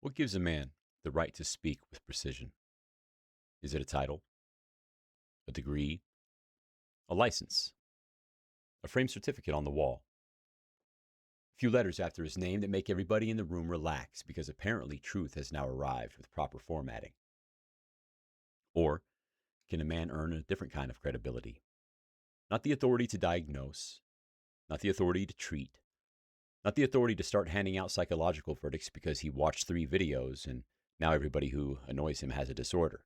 What gives a man the right to speak with precision? Is it a title, a degree, a license, a framed certificate on the wall, a few letters after his name that make everybody in the room relax because apparently truth has now arrived with proper formatting? Or can a man earn a different kind of credibility? Not the authority to diagnose, not the authority to treat, not the authority to start handing out psychological verdicts because he watched 3 videos and now everybody who annoys him has a disorder.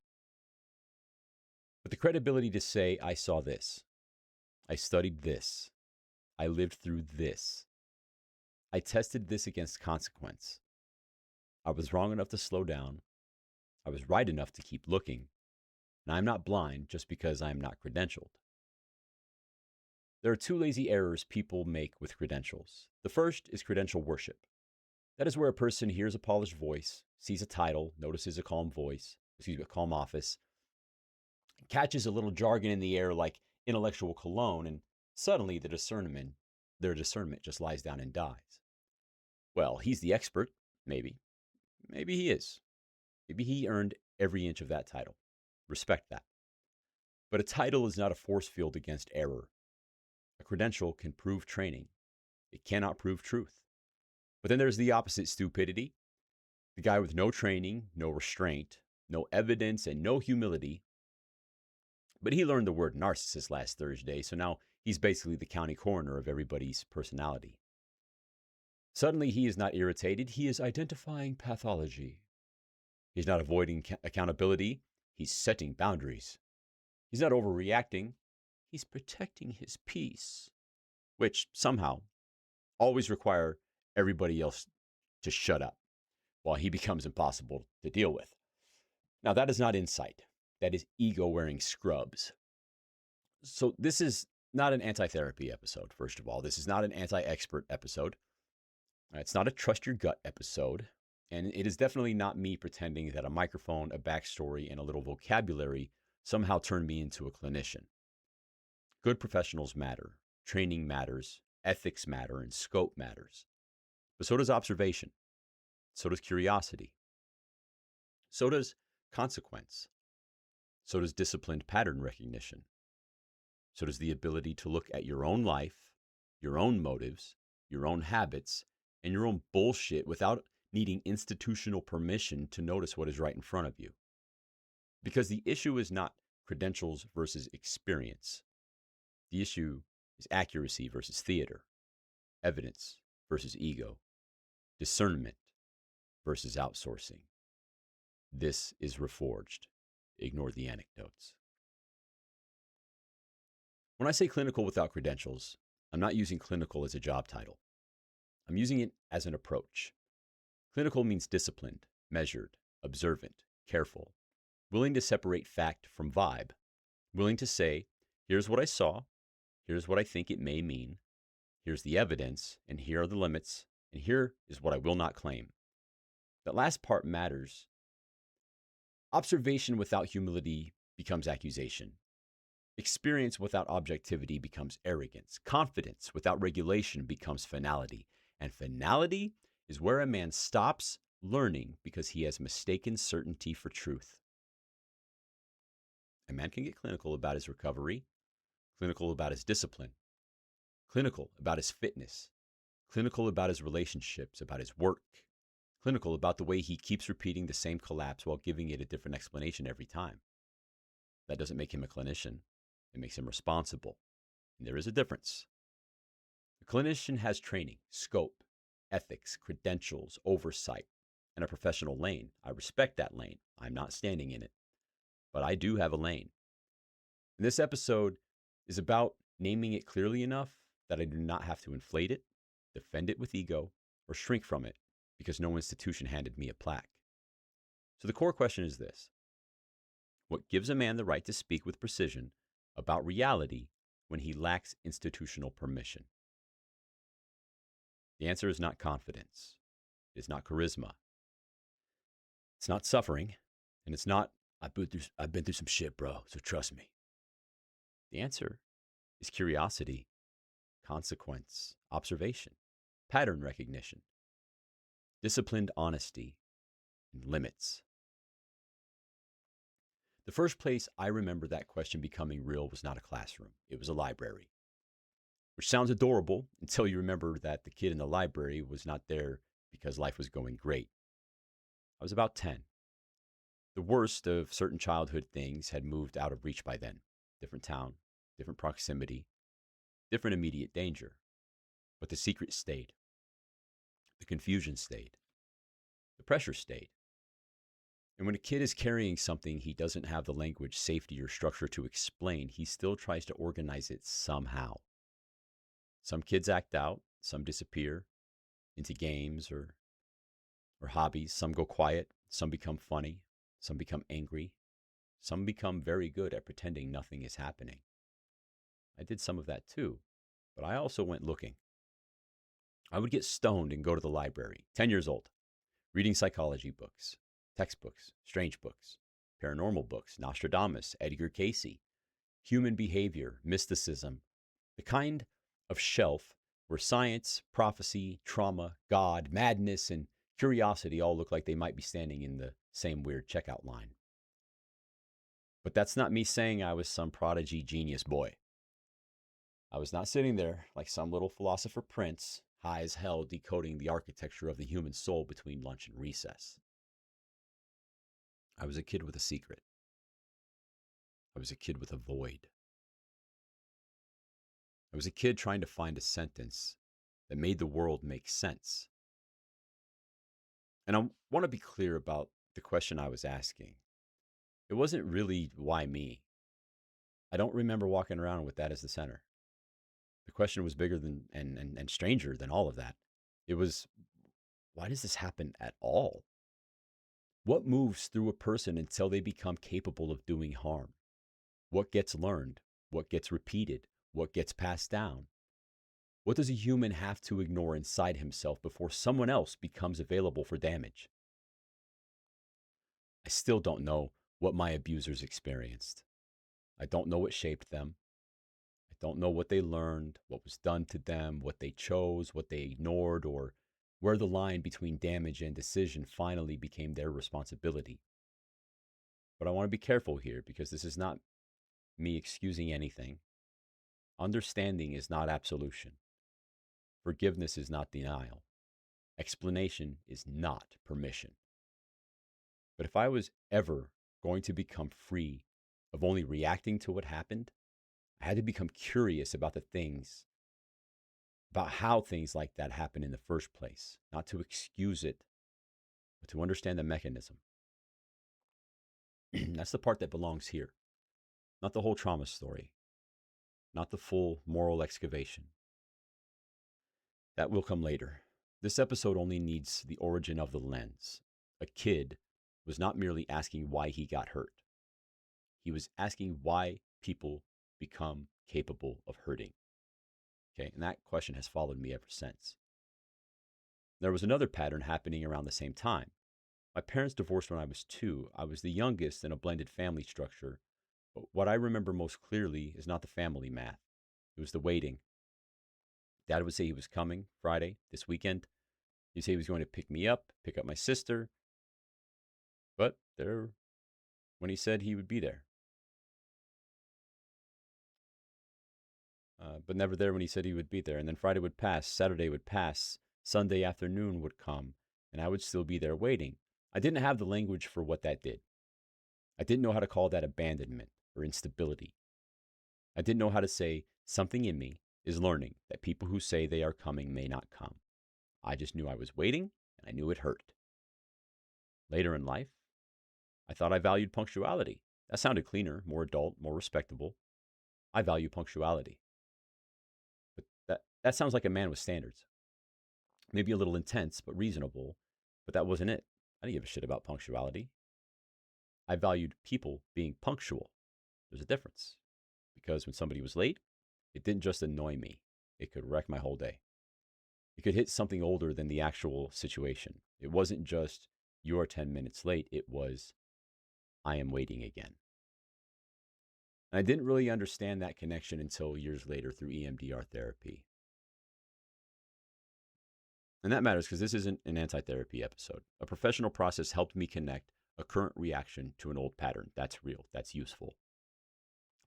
But the credibility to say, I saw this, I studied this, I lived through this, I tested this against consequence, I was wrong enough to slow down, I was right enough to keep looking, and I'm not blind just because I am not credentialed. There are 2 lazy errors people make with credentials. The first is credential worship. That is where a person hears a polished voice, sees a title, notices a calm a calm office, catches a little jargon in the air like intellectual cologne, and suddenly their discernment just lies down and dies. Well, he's the expert. Maybe. Maybe he is. Maybe he earned every inch of that title. Respect that. But a title is not a force field against error. A credential can prove training. It cannot prove truth. But then there's the opposite stupidity. The guy with no training, no restraint, no evidence, and no humility. But he learned the word narcissist last Thursday, so now he's basically the county coroner of everybody's personality. Suddenly, he is not irritated. He is identifying pathology. He's not avoiding accountability. He's setting boundaries. He's not overreacting. He's protecting his peace, which somehow always require everybody else to shut up while he becomes impossible to deal with. Now, that is not insight. That is ego wearing scrubs. So this is not an anti-therapy episode, first of all. This is not an anti-expert episode. It's not a trust your gut episode. And it is definitely not me pretending that a microphone, a backstory, and a little vocabulary somehow turned me into a clinician. Good professionals matter. Training matters. Ethics matter. And scope matters. But so does observation. So does curiosity. So does consequence. So does disciplined pattern recognition. So does the ability to look at your own life, your own motives, your own habits, and your own bullshit without needing institutional permission to notice what is right in front of you. Because the issue is not credentials versus experience. The issue is accuracy versus theater, evidence versus ego, discernment versus outsourcing. This is Reforged. Ignore the anecdotes. When I say clinical without credentials, I'm not using clinical as a job title. I'm using it as an approach. Clinical means disciplined, measured, observant, careful, willing to separate fact from vibe, willing to say, here's what I saw, here's what I think it may mean, here's the evidence, and here are the limits, and here is what I will not claim. That last part matters. Observation without humility becomes accusation. Experience without objectivity becomes arrogance. Confidence without regulation becomes finality. And finality is where a man stops learning because he has mistaken certainty for truth. A man can get clinical about his recovery, clinical about his discipline, clinical about his fitness, clinical about his relationships, about his work, clinical about the way he keeps repeating the same collapse while giving it a different explanation every time. That doesn't make him a clinician. It makes him responsible. And there is a difference. A clinician has training, scope, ethics, credentials, oversight, and a professional lane. I respect that lane. I'm not standing in it. But I do have a lane. And this episode is about naming it clearly enough that I do not have to inflate it, defend it with ego, or shrink from it because no institution handed me a plaque. So the core question is this: what gives a man the right to speak with precision about reality when he lacks institutional permission? The answer is not confidence. It is not charisma. It's not suffering. And it's not, I've been through some shit, bro, so trust me. The answer is curiosity, consequence, observation, pattern recognition, disciplined honesty, and limits. The first place I remember that question becoming real was not a classroom, it was a library, which sounds adorable until you remember that the kid in the library was not there because life was going great. I was about 10. The worst of certain childhood things had moved out of reach by then. Different town, different proximity, different immediate danger. But the secret stayed. The confusion stayed. The pressure stayed. And when a kid is carrying something he doesn't have the language, safety, or structure to explain, he still tries to organize it somehow. Some kids act out, some disappear into games or hobbies. Some go quiet, some become funny, some become angry, some become very good at pretending nothing is happening. I did some of that too, but I also went looking. I would get stoned and go to the library, 10 years old, reading psychology books, textbooks, strange books, paranormal books, Nostradamus, Edgar Cayce, human behavior, mysticism, the kind of shelf where science, prophecy, trauma, God, madness, and curiosity all look like they might be standing in the same weird checkout line. But that's not me saying I was some prodigy genius boy. I was not sitting there like some little philosopher prince, high as hell, decoding the architecture of the human soul between lunch and recess. I was a kid with a secret. I was a kid with a void. I was a kid trying to find a sentence that made the world make sense. And I want to be clear about the question I was asking. It wasn't really why me. I don't remember walking around with that as the center. The question was bigger than and stranger than all of that. It was, why does this happen at all? What moves through a person until they become capable of doing harm? What gets learned? What gets repeated? What gets passed down? What does a human have to ignore inside himself before someone else becomes available for damage? I still don't know what my abusers experienced. I don't know what shaped them. I don't know what they learned, what was done to them, what they chose, what they ignored, or where the line between damage and decision finally became their responsibility. But I want to be careful here because this is not me excusing anything. Understanding is not absolution. Forgiveness is not denial. Explanation is not permission. But if I was ever going to become free of only reacting to what happened, I had to become curious about about how things like that happen in the first place, not to excuse it, but to understand the mechanism. That's the part that belongs here, not the whole trauma story, not the full moral excavation. That will come later. This episode only needs the origin of the lens. A kid was not merely asking why he got hurt. He was asking why people become capable of hurting. Okay, and that question has followed me ever since. There was another pattern happening around the same time. My parents divorced when I was 2. I was the youngest in a blended family structure. But what I remember most clearly is not the family math. It was the waiting. Dad would say he was coming Friday, this weekend. He'd say he was going to pick me up, pick up my sister. But there, when he said he would be there. But never there when he said he would be there. And then Friday would pass, Saturday would pass, Sunday afternoon would come, and I would still be there waiting. I didn't have the language for what that did. I didn't know how to call that abandonment or instability. I didn't know how to say something in me is learning that people who say they are coming may not come. I just knew I was waiting, and I knew it hurt. Later in life, I thought I valued punctuality. That sounded cleaner, more adult, more respectable. I value punctuality. But that sounds like a man with standards. Maybe a little intense, but reasonable. But that wasn't it. I didn't give a shit about punctuality. I valued people being punctual. There's a difference. Because when somebody was late, it didn't just annoy me. It could wreck my whole day. It could hit something older than the actual situation. It wasn't just, you are 10 minutes late. It was, I am waiting again. And I didn't really understand that connection until years later through EMDR therapy. And that matters because this isn't an anti-therapy episode. A professional process helped me connect a current reaction to an old pattern. That's real. That's useful.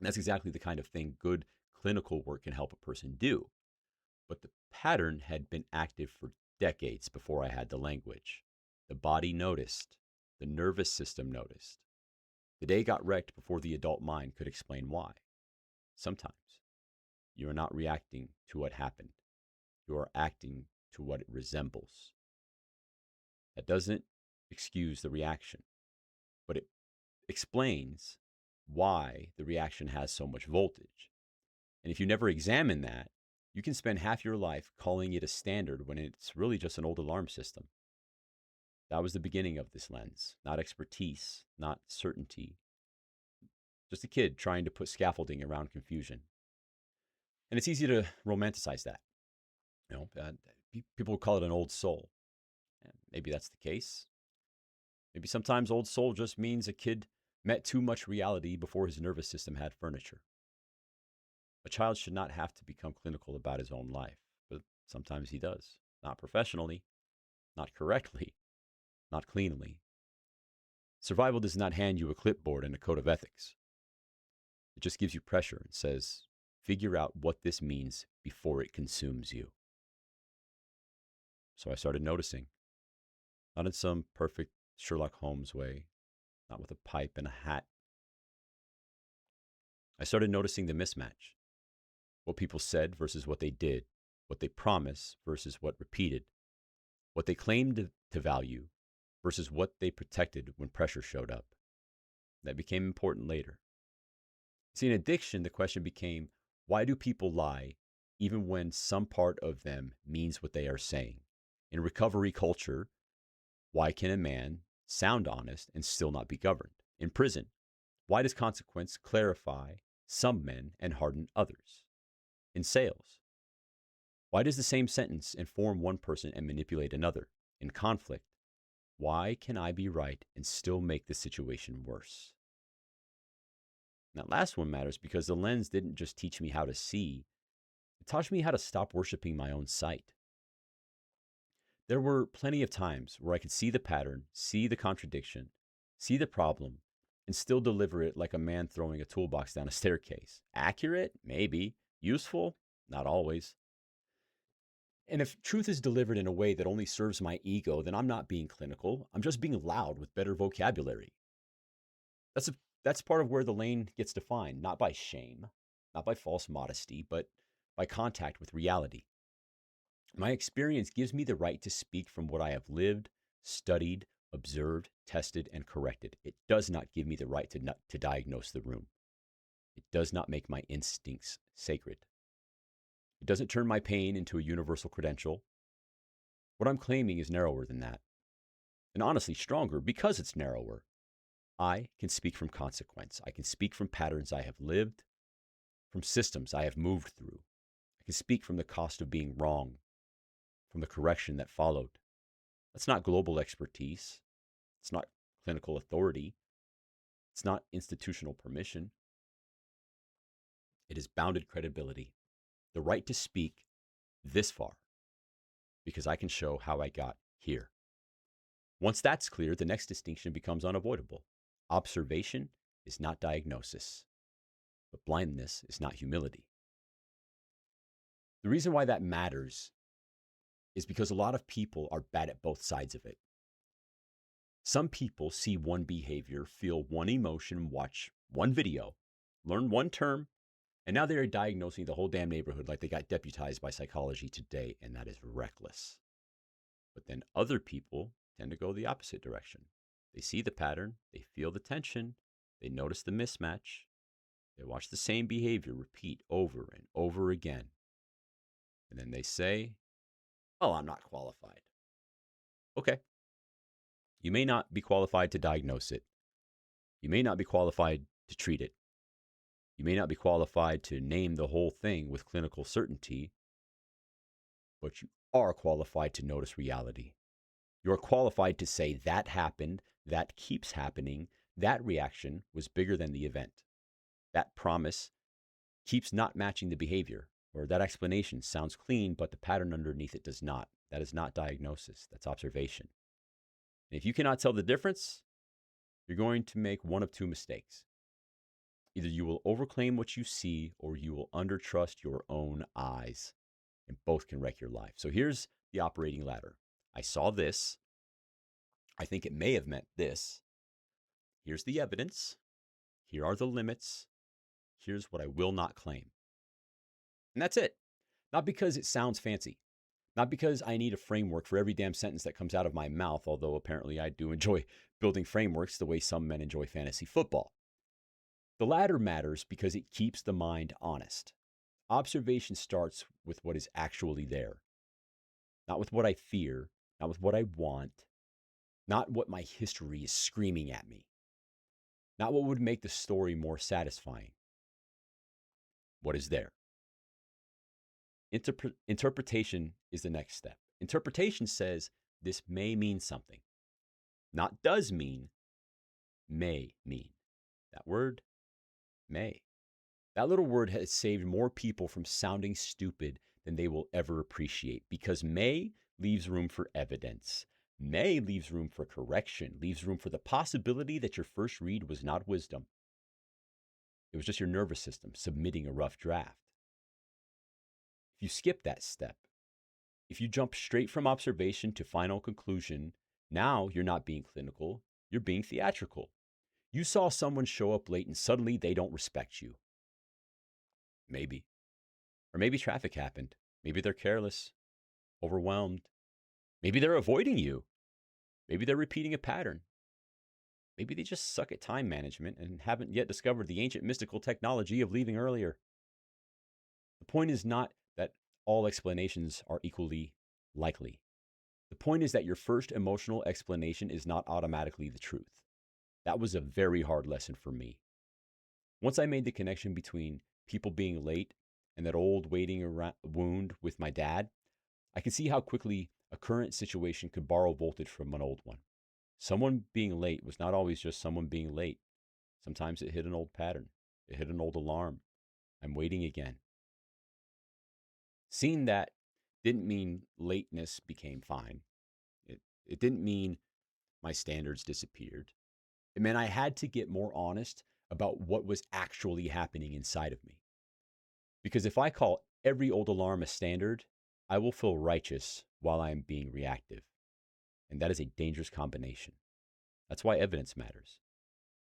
And that's exactly the kind of thing good clinical work can help a person do. But the pattern had been active for decades before I had the language. The body noticed. The nervous system noticed. The day got wrecked before the adult mind could explain why. Sometimes you are not reacting to what happened. You are acting to what it resembles. That doesn't excuse the reaction, but it explains why the reaction has so much voltage. And if you never examine that, you can spend half your life calling it a standard when it's really just an old alarm system. That was the beginning of this lens, not expertise, not certainty. Just a kid trying to put scaffolding around confusion. And it's easy to romanticize that. People call it an old soul. And maybe that's the case. Maybe sometimes old soul just means a kid met too much reality before his nervous system had furniture. A child should not have to become clinical about his own life, but sometimes he does. Not professionally, not correctly, not cleanly. Survival does not hand you a clipboard and a code of ethics. It just gives you pressure and says, figure out what this means before it consumes you. So I started noticing, not in some perfect Sherlock Holmes way, not with a pipe and a hat. I started noticing the mismatch. What people said versus what they did, what they promised versus what repeated, what they claimed to value versus what they protected when pressure showed up. That became important later. See, in addiction, the question became, why do people lie even when some part of them means what they are saying? In recovery culture, why can a man sound honest and still not be governed? In prison, why does consequence clarify some men and harden others? In sales, why does the same sentence inform one person and manipulate another? In conflict, why can I be right and still make the situation worse? That last one matters because the lens didn't just teach me how to see, it taught me how to stop worshiping my own sight. There were plenty of times where I could see the pattern, see the contradiction, see the problem, and still deliver it like a man throwing a toolbox down a staircase. Accurate? Maybe. Useful? Not always. And if truth is delivered in a way that only serves my ego, then I'm not being clinical. I'm just being loud with better vocabulary. That's part of where the lane gets defined, not by shame, not by false modesty, but by contact with reality. My experience gives me the right to speak from what I have lived, studied, observed, tested, and corrected. It does not give me the right to diagnose the room. It does not make my instincts sacred. It doesn't turn my pain into a universal credential. What I'm claiming is narrower than that, and honestly stronger because it's narrower. I can speak from consequence. I can speak from patterns I have lived, from systems I have moved through. I can speak from the cost of being wrong, from the correction that followed. That's not global expertise. It's not clinical authority. It's not institutional permission. It is bounded credibility, the right to speak this far, because I can show how I got here. Once that's clear, the next distinction becomes unavoidable. Observation is not diagnosis, but blindness is not humility. The reason why that matters is because a lot of people are bad at both sides of it. Some people see one behavior, feel one emotion, watch one video, learn one term, and now they're diagnosing the whole damn neighborhood like they got deputized by Psychology Today, and that is reckless. But then other people tend to go the opposite direction. They see the pattern, they feel the tension, they notice the mismatch, they watch the same behavior repeat over and over again. And then they say, oh, I'm not qualified. Okay. You may not be qualified to diagnose it. You may not be qualified to treat it. You may not be qualified to name the whole thing with clinical certainty, but you are qualified to notice reality. You are qualified to say that happened, that keeps happening, that reaction was bigger than the event. That promise keeps not matching the behavior, or that explanation sounds clean, but the pattern underneath it does not. That is not diagnosis. That's observation. And if you cannot tell the difference, you're going to make one of two mistakes. Either you will overclaim what you see or you will undertrust your own eyes. And both can wreck your life. So here's the operating ladder. I saw this. I think it may have meant this. Here's the evidence. Here are the limits. Here's what I will not claim. And that's it. Not because it sounds fancy. Not because I need a framework for every damn sentence that comes out of my mouth, although apparently I do enjoy building frameworks the way some men enjoy fantasy football. The latter matters because it keeps the mind honest. Observation starts with what is actually there, not with what I fear, not with what I want, not what my history is screaming at me, not what would make the story more satisfying. What is there? Interpretation is the next step. Interpretation says this may mean something, not does mean, may mean. That word, may. That little word has saved more people from sounding stupid than they will ever appreciate because may leaves room for evidence. May leaves room for correction, leaves room for the possibility that your first read was not wisdom. It was just your nervous system submitting a rough draft. If you skip that step, if you jump straight from observation to final conclusion, now you're not being clinical, you're being theatrical. You saw someone show up late and suddenly they don't respect you. Maybe. Or maybe traffic happened. Maybe they're careless, overwhelmed. Maybe they're avoiding you. Maybe they're repeating a pattern. Maybe they just suck at time management and haven't yet discovered the ancient mystical technology of leaving earlier. The point is not that all explanations are equally likely. The point is that your first emotional explanation is not automatically the truth. That was a very hard lesson for me. Once I made the connection between people being late and that old waiting wound with my dad, I could see how quickly a current situation could borrow voltage from an old one. Someone being late was not always just someone being late. Sometimes it hit an old pattern. It hit an old alarm. I'm waiting again. Seeing that didn't mean lateness became fine. It didn't mean my standards disappeared. It meant I had to get more honest about what was actually happening inside of me. Because if I call every old alarm a standard, I will feel righteous while I am being reactive. And that is a dangerous combination. That's why evidence matters.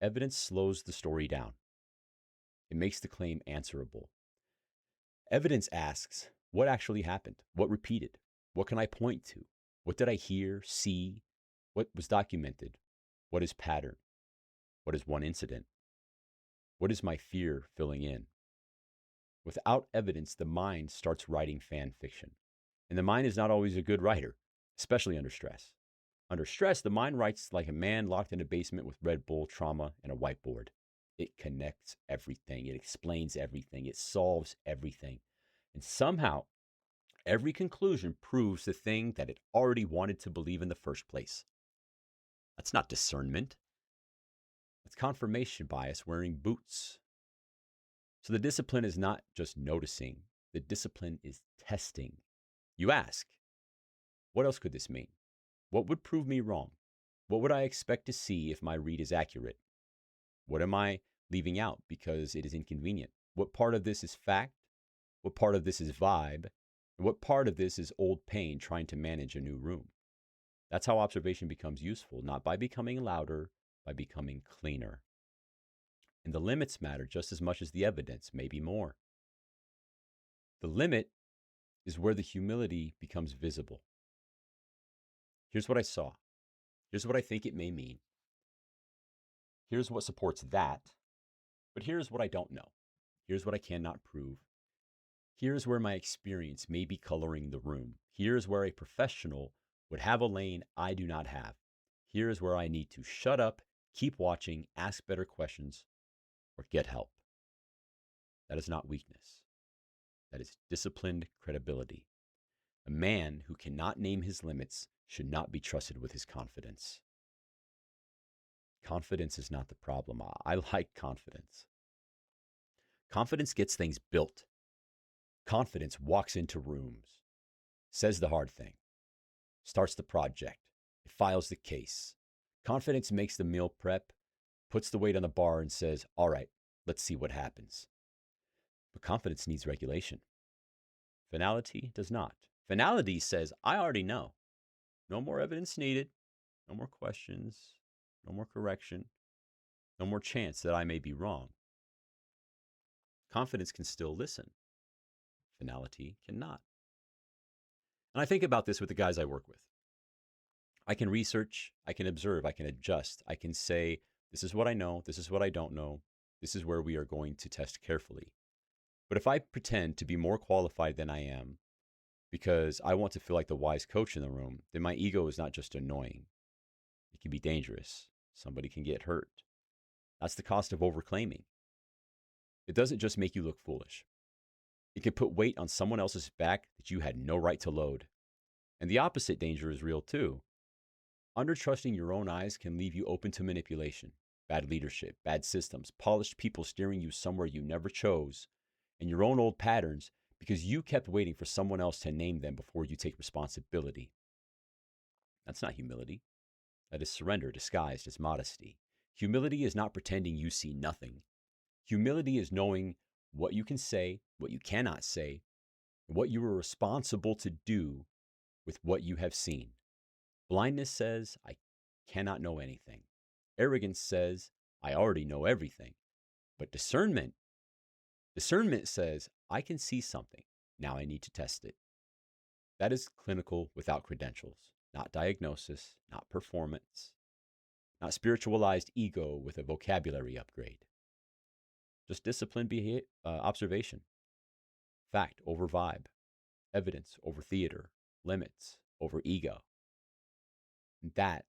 Evidence slows the story down. It makes the claim answerable. Evidence asks, what actually happened? What repeated? What can I point to? What did I hear, see? What was documented? What is pattern? What is one incident? What is my fear filling in? Without evidence, the mind starts writing fan fiction. And the mind is not always a good writer, especially under stress. Under stress, the mind writes like a man locked in a basement with Red Bull, trauma, and a whiteboard. It connects everything. It explains everything. It solves everything. And somehow, every conclusion proves the thing that it already wanted to believe in the first place. That's not discernment. That's confirmation bias wearing boots. So the discipline is not just noticing. The discipline is testing. You ask, what else could this mean? What would prove me wrong? What would I expect to see if my read is accurate? What am I leaving out because it is inconvenient? What part of this is fact? What part of this is vibe? And what part of this is old pain trying to manage a new room? That's how observation becomes useful, not by becoming louder, by becoming cleaner. And the limits matter just as much as the evidence, maybe more. The limit is where the humility becomes visible. Here's what I saw. Here's what I think it may mean. Here's what supports that. But here's what I don't know. Here's what I cannot prove. Here's where my experience may be coloring the room. Here's where a professional would have a lane I do not have. Here's where I need to shut up, keep watching, ask better questions, or get help. That is not weakness. That is disciplined credibility. A man who cannot name his limits should not be trusted with his confidence. Confidence is not the problem. I like confidence. Confidence gets things built. Confidence walks into rooms, says the hard thing, starts the project, it files the case. Confidence makes the meal prep, puts the weight on the bar, and says, all right, let's see what happens. But confidence needs regulation. Finality does not. Finality says, I already know. No more evidence needed, no more questions, no more correction, no more chance that I may be wrong. Confidence can still listen. Finality cannot. And I think about this with the guys I work with. I can research, I can observe, I can adjust. I can say, this is what I know, this is what I don't know, this is where we are going to test carefully. But if I pretend to be more qualified than I am because I want to feel like the wise coach in the room, then my ego is not just annoying. It can be dangerous. Somebody can get hurt. That's the cost of overclaiming. It doesn't just make you look foolish. It can put weight on someone else's back that you had no right to load. And the opposite danger is real too. Undertrusting your own eyes can leave you open to manipulation, bad leadership, bad systems, polished people steering you somewhere you never chose, and your own old patterns because you kept waiting for someone else to name them before you take responsibility. That's not humility. That is surrender disguised as modesty. Humility is not pretending you see nothing. Humility is knowing what you can say, what you cannot say, and what you are responsible to do with what you have seen. Blindness says, I cannot know anything. Arrogance says, I already know everything. But discernment says, I can see something. Now I need to test it. That is clinical without credentials, not diagnosis, not performance, not spiritualized ego with a vocabulary upgrade. Just disciplined observation. Fact over vibe. Evidence over theater. Limits over ego. And that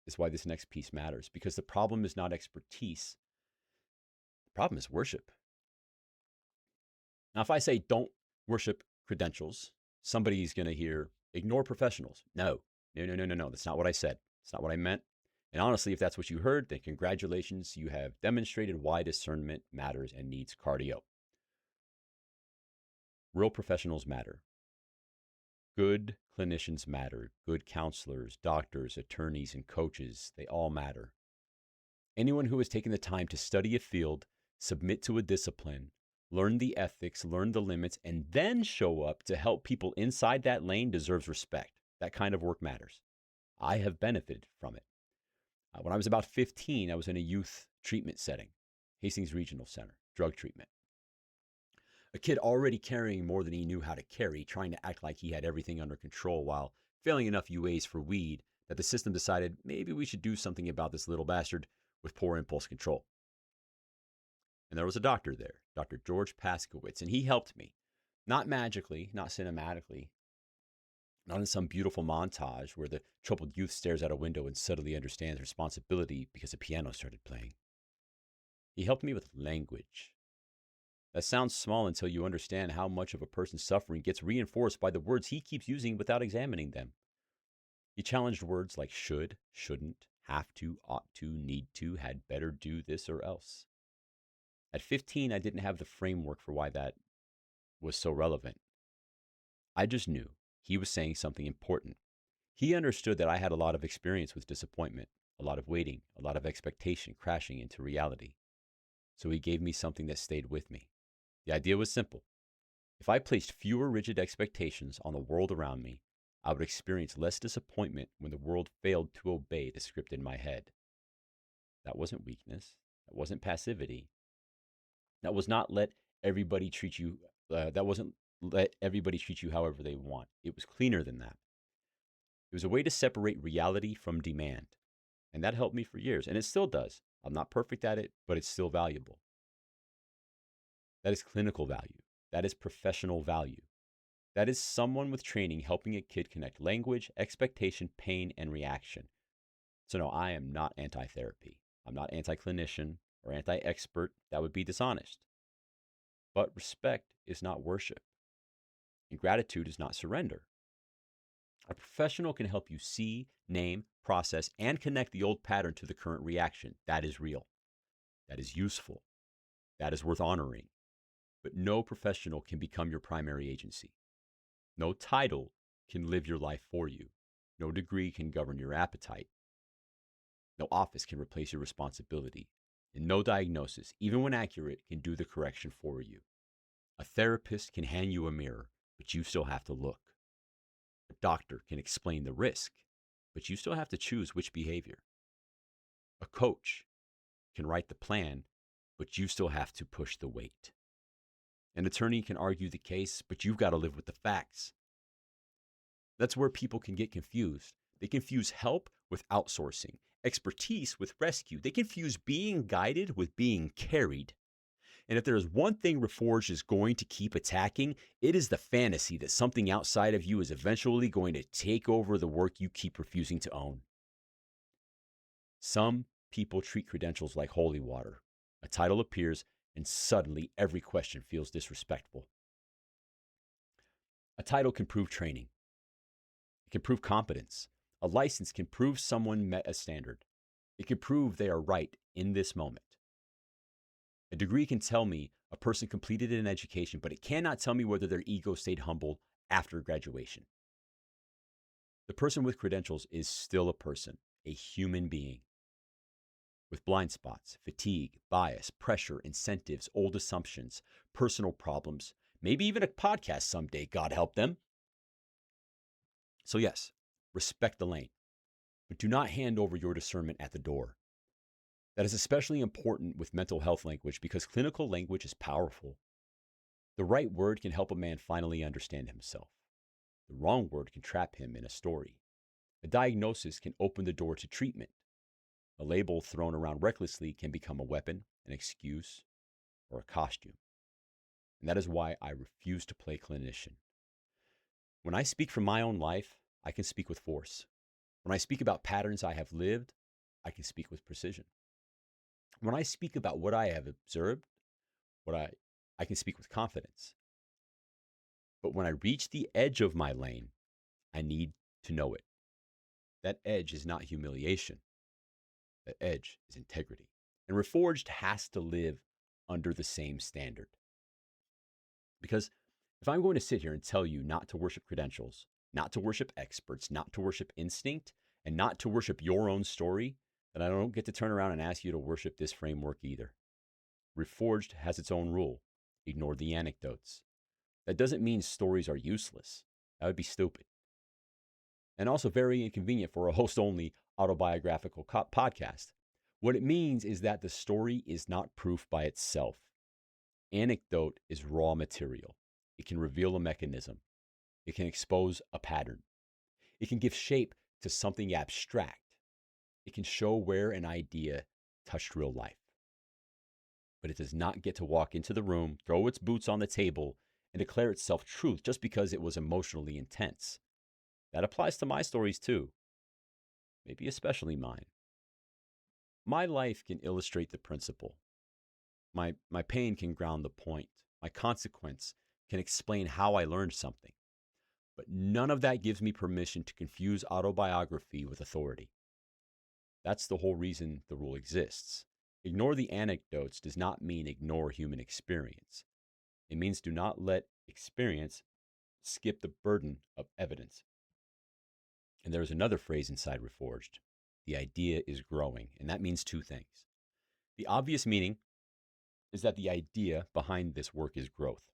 is why this next piece matters, because the problem is not expertise. The problem is worship. Now, if I say don't worship credentials, somebody's going to hear ignore professionals. No. That's not what I said. It's not what I meant. And honestly, if that's what you heard, then congratulations. You have demonstrated why discernment matters and needs cardio. Real professionals matter. Good clinicians matter. Good counselors, doctors, attorneys, and coaches, they all matter. Anyone who has taken the time to study a field, submit to a discipline, learn the ethics, learn the limits, and then show up to help people inside that lane deserves respect. That kind of work matters. I have benefited from it. When I was about 15, I was in a youth treatment setting, Hastings Regional Center, drug treatment. A kid already carrying more than he knew how to carry, trying to act like he had everything under control while failing enough UAs for weed that the system decided maybe we should do something about this little bastard with poor impulse control. And there was a doctor there, Dr. George Paskowitz, and he helped me. Not magically, not cinematically, not in some beautiful montage where the troubled youth stares out a window and suddenly understands responsibility because a piano started playing. He helped me with language. That sounds small until you understand how much of a person's suffering gets reinforced by the words he keeps using without examining them. He challenged words like should, shouldn't, have to, ought to, need to, had better do this or else. At 15, I didn't have the framework for why that was so relevant. I just knew he was saying something important. He understood that I had a lot of experience with disappointment, a lot of waiting, a lot of expectation crashing into reality. So he gave me something that stayed with me. The idea was simple. If I placed fewer rigid expectations on the world around me, I would experience less disappointment when the world failed to obey the script in my head. That wasn't weakness. That wasn't passivity. That was not let everybody treat you. That wasn't let everybody treat you however they want. It was cleaner than that. It was a way to separate reality from demand. And that helped me for years. And it still does. I'm not perfect at it, but it's still valuable. That is clinical value. That is professional value. That is someone with training helping a kid connect language, expectation, pain, and reaction. So no, I am not anti-therapy. I'm not anti-clinician or anti-expert. That would be dishonest. But respect is not worship. And gratitude is not surrender. A professional can help you see, name, process, and connect the old pattern to the current reaction. That is real. That is useful. That is worth honoring. But no professional can become your primary agency. No title can live your life for you. No degree can govern your appetite. No office can replace your responsibility. And no diagnosis, even when accurate, can do the correction for you. A therapist can hand you a mirror, but you still have to look. A doctor can explain the risk, but you still have to choose which behavior. A coach can write the plan, but you still have to push the weight. An attorney can argue the case, but you've got to live with the facts. That's where people can get confused. They confuse help with outsourcing, expertise with rescue. They confuse being guided with being carried. And if there is one thing Reforged is going to keep attacking, it is the fantasy that something outside of you is eventually going to take over the work you keep refusing to own. Some people treat credentials like holy water. A title appears, and suddenly every question feels disrespectful. A title can prove training. It can prove competence. A license can prove someone met a standard. It can prove they are right in this moment. A degree can tell me a person completed an education, but it cannot tell me whether their ego stayed humble after graduation. The person with credentials is still a person, a human being, with blind spots, fatigue, bias, pressure, incentives, old assumptions, personal problems, maybe even a podcast someday, God help them. So yes, respect the lane, but do not hand over your discernment at the door. That is especially important with mental health language because clinical language is powerful. The right word can help a man finally understand himself. The wrong word can trap him in a story. A diagnosis can open the door to treatment. A label thrown around recklessly can become a weapon, an excuse, or a costume. And that is why I refuse to play clinician. When I speak from my own life, I can speak with force. When I speak about patterns I have lived, I can speak with precision. When I speak about what I have observed, I can speak with confidence. But when I reach the edge of my lane, I need to know it. That edge is not humiliation. That edge is integrity. And Reforged has to live under the same standard. Because if I'm going to sit here and tell you not to worship credentials, not to worship experts, not to worship instinct, and not to worship your own story, then I don't get to turn around and ask you to worship this framework either. Reforged has its own rule. Ignore the anecdotes. That doesn't mean stories are useless. That would be stupid. And also very inconvenient for a host-only autobiographical podcast. What it means is that the story is not proof by itself. Anecdote is raw material. It can reveal a mechanism. It can expose a pattern. It can give shape to something abstract. It can show where an idea touched real life. But it does not get to walk into the room, throw its boots on the table, and declare itself truth just because it was emotionally intense. That applies to my stories too, maybe especially mine. My life can illustrate the principle. My pain can ground the point. My consequence can explain how I learned something. But none of that gives me permission to confuse autobiography with authority. That's the whole reason the rule exists. Ignore the anecdotes does not mean ignore human experience. It means do not let experience skip the burden of evidence. And there's another phrase inside Reforged. The idea is growing, and that means two things. The obvious meaning is that the idea behind this work is growth,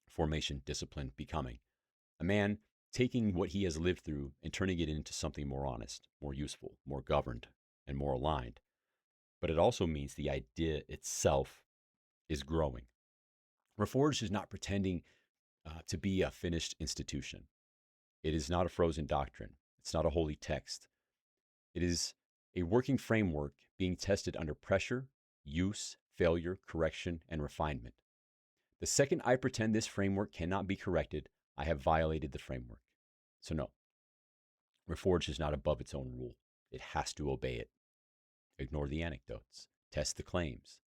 formation, discipline, becoming. A man taking what he has lived through and turning it into something more honest, more useful, more governed, and more aligned. But it also means the idea itself is growing. Reforged is not pretending to be a finished institution. It is not a frozen doctrine. It's not a holy text. It is a working framework being tested under pressure, use, failure, correction, and refinement. The second I pretend this framework cannot be corrected, I have violated the framework. So no, Reforged is not above its own rule. It has to obey it. Ignore the anecdotes. Test the claims.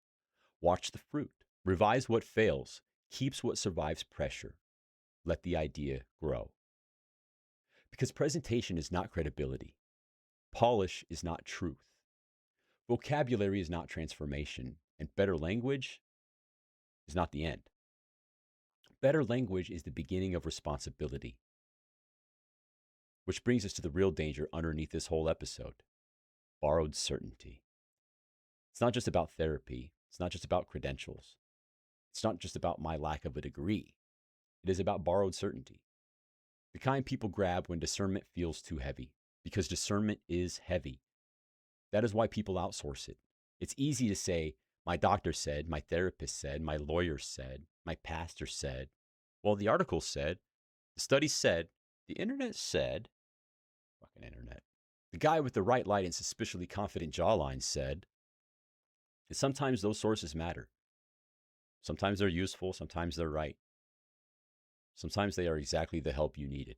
Watch the fruit. Revise what fails. Keeps what survives pressure. Let the idea grow. Because presentation is not credibility. Polish is not truth. Vocabulary is not transformation. And better language is not the end. Better language is the beginning of responsibility. Which brings us to the real danger underneath this whole episode: borrowed certainty. It's not just about therapy. It's not just about credentials. It's not just about my lack of a degree. It is about borrowed certainty. The kind people grab when discernment feels too heavy, because discernment is heavy. That is why people outsource it. It's easy to say, my doctor said, my therapist said, my lawyer said, my pastor said. Well, the article said, the study said, the internet said, fucking internet. The guy with the right light and suspiciously confident jawline said. And sometimes those sources matter. Sometimes they're useful, sometimes they're right. Sometimes they are exactly the help you needed.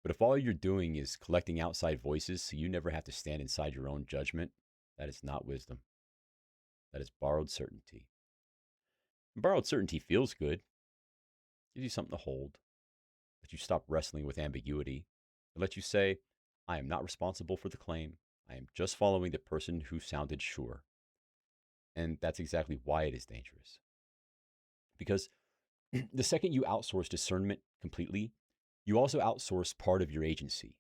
But if all you're doing is collecting outside voices so you never have to stand inside your own judgment, that is not wisdom. That is borrowed certainty. And borrowed certainty feels good. Gives you something to hold. Let you stop wrestling with ambiguity. It lets you say, I am not responsible for the claim. I am just following the person who sounded sure. And that's exactly why it is dangerous. Because the second you outsource discernment completely, you also outsource part of your agency.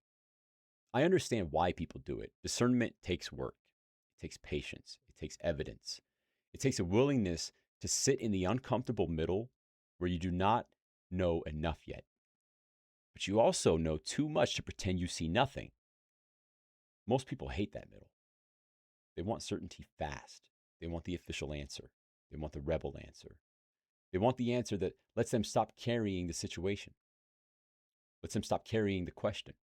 I understand why people do it. Discernment takes work. It takes patience. It takes evidence. It takes a willingness to sit in the uncomfortable middle where you do not know enough yet. But you also know too much to pretend you see nothing. Most people hate that middle. They want certainty fast. They want the official answer. They want the rebel answer. They want the answer that lets them stop carrying the situation, lets them stop carrying the question.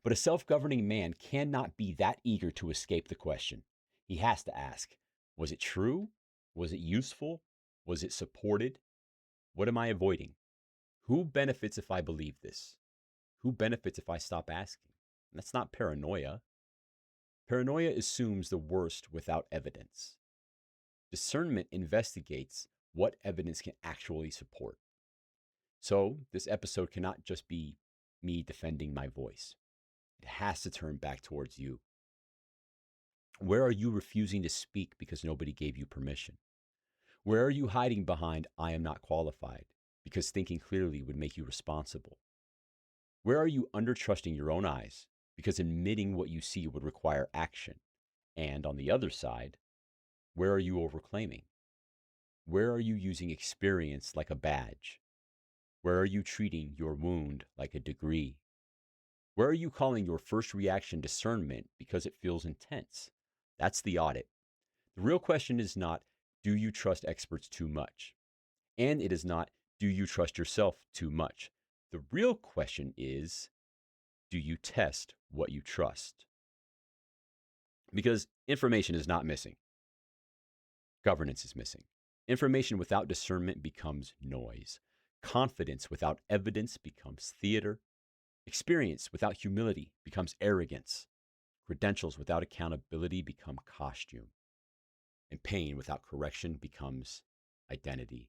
But a self-governing man cannot be that eager to escape the question. He has to ask, was it true? Was it useful? Was it supported? What am I avoiding? Who benefits if I believe this? Who benefits if I stop asking? And that's not paranoia. Paranoia assumes the worst without evidence. Discernment investigates what evidence can actually support. So this episode cannot just be me defending my voice. It has to turn back towards you. Where are you refusing to speak because nobody gave you permission? Where are you hiding behind, I am not qualified, because thinking clearly would make you responsible? Where are you undertrusting your own eyes, because admitting what you see would require action? And on the other side, where are you overclaiming? Where are you using experience like a badge? Where are you treating your wound like a degree? Where are you calling your first reaction discernment because it feels intense? That's the audit. The real question is not, do you trust experts too much? And it is not, do you trust yourself too much? The real question is, do you test what you trust? Because information is not missing. Governance is missing. Information without discernment becomes noise. Confidence without evidence becomes theater. Experience without humility becomes arrogance. Credentials without accountability become costume. And pain without correction becomes identity.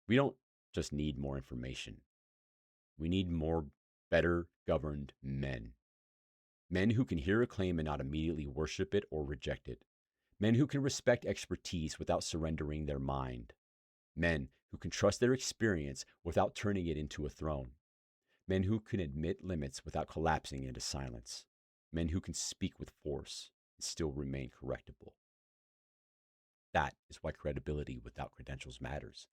We don't just need more information. We need more better governed men. Men who can hear a claim and not immediately worship it or reject it. Men who can respect expertise without surrendering their mind. Men who can trust their experience without turning it into a throne. Men who can admit limits without collapsing into silence. Men who can speak with force and still remain correctable. That is why credibility without credentials matters.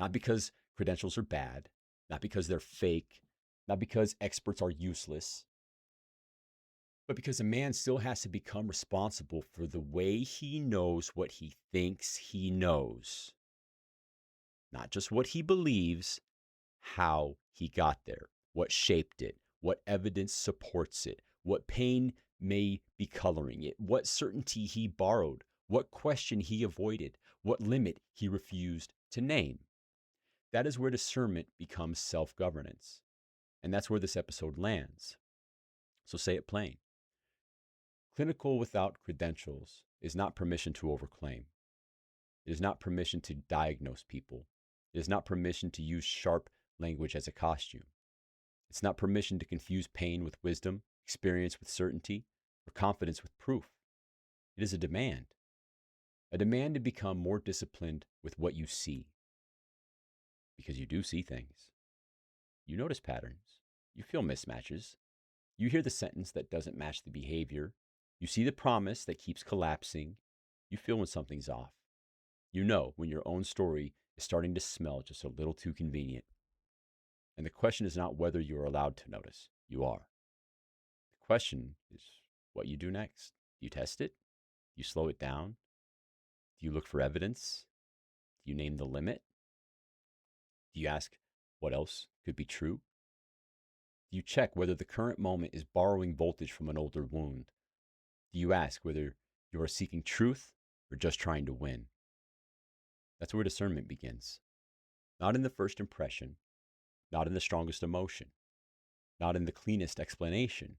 Not because credentials are bad, not because they're fake, not because experts are useless, but because a man still has to become responsible for the way he knows what he thinks he knows. Not just what he believes, how he got there, what shaped it, what evidence supports it, what pain may be coloring it, what certainty he borrowed, what question he avoided, what limit he refused to name. That is where discernment becomes self-governance. And that's where this episode lands. So say it plain. Clinical without credentials is not permission to overclaim. It is not permission to diagnose people. It is not permission to use sharp language as a costume. It's not permission to confuse pain with wisdom, experience with certainty, or confidence with proof. It is a demand to become more disciplined with what you see. Because you do see things. You notice patterns. You feel mismatches. You hear the sentence that doesn't match the behavior. You see the promise that keeps collapsing. You feel when something's off. You know when your own story is starting to smell just a little too convenient. And the question is not whether you are allowed to notice. You are. The question is what you do next. Do you test it? Do you slow it down? Do you look for evidence? Do you name the limit? Do you ask what else could be true? Do you check whether the current moment is borrowing voltage from an older wound? Do you ask whether you are seeking truth or just trying to win? That's where discernment begins. Not in the first impression, not in the strongest emotion, not in the cleanest explanation,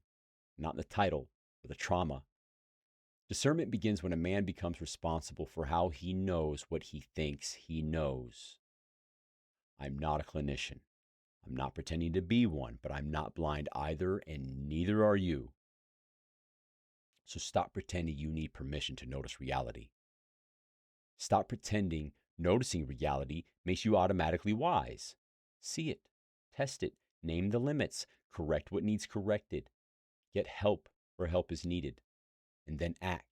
not in the title or the trauma. Discernment begins when a man becomes responsible for how he knows what he thinks he knows. I'm not a clinician. I'm not pretending to be one, but I'm not blind either, and neither are you. So stop pretending you need permission to notice reality. Stop pretending noticing reality makes you automatically wise. See it, test it, name the limits, correct what needs corrected, get help where help is needed, and then act.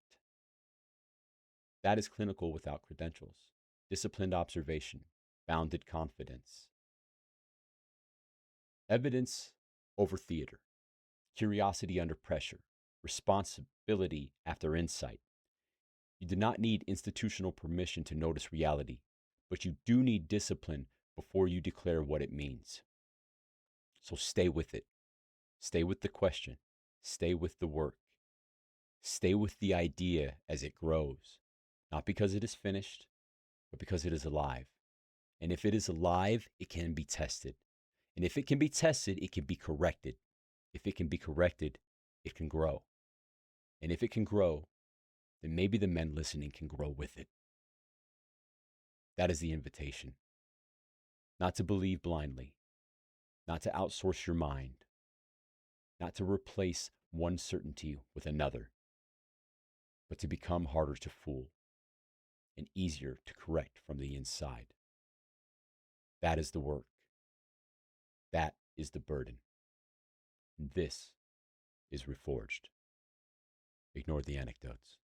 That is clinical without credentials, disciplined observation, bounded confidence. Evidence over theater, curiosity under pressure, responsibility after insight. You do not need institutional permission to notice reality, but you do need discipline before you declare what it means. So stay with it. Stay with the question. Stay with the work. Stay with the idea as it grows, not because it is finished, but because it is alive. And if it is alive, it can be tested. And if it can be tested, it can be corrected. If it can be corrected, it can grow. And if it can grow, then maybe the men listening can grow with it. That is the invitation. Not to believe blindly, not to outsource your mind, not to replace one certainty with another, but to become harder to fool and easier to correct from the inside. That is the work. That is the burden. And this is Reforged. Ignore the anecdotes.